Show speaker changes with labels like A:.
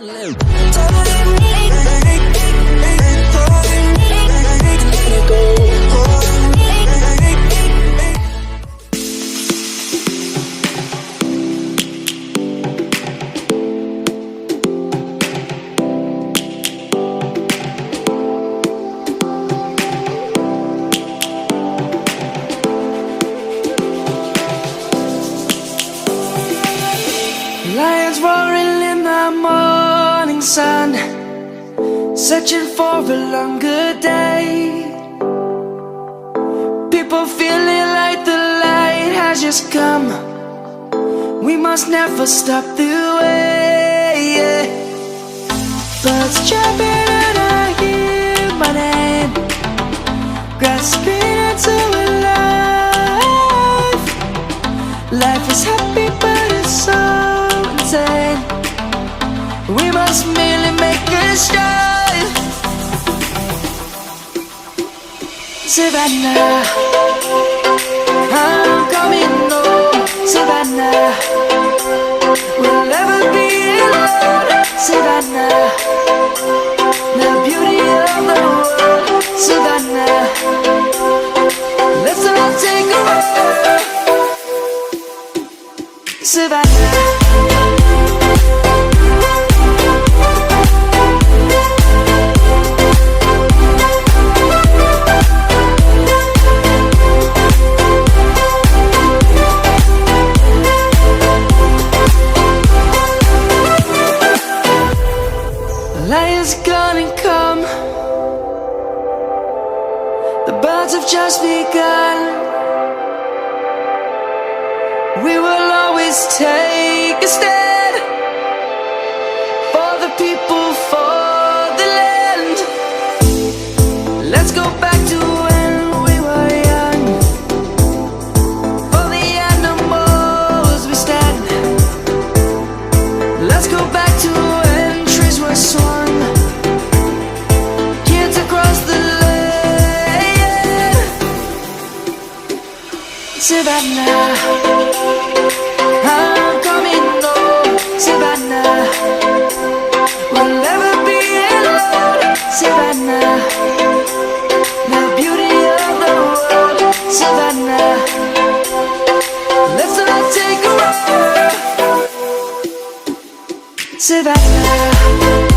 A: Lions roaring in the morning sun, searching for a longer day. People feeling like the light has just come. We must never stop the way. Birds chirping and I hear my name, grasping into a life. Life is happy but it's so insane. We must merely make a start. Savannah, I'm coming home. Savannah, we'll never be alone. Savannah, the beauty of the world. Savannah, let's all take a ride. Savannah. Lion's gonna come. The birds have just begun. We will always take a stand for the people, for the land. Let's go back to when we were young. For the animals we stand. Let's go back to when trees were swung. Kids across the land. Savannah, I'm coming home. Savannah, we'll never be alone. Savannah, the beauty of the world. Savannah, let's all take a ride. Savannah.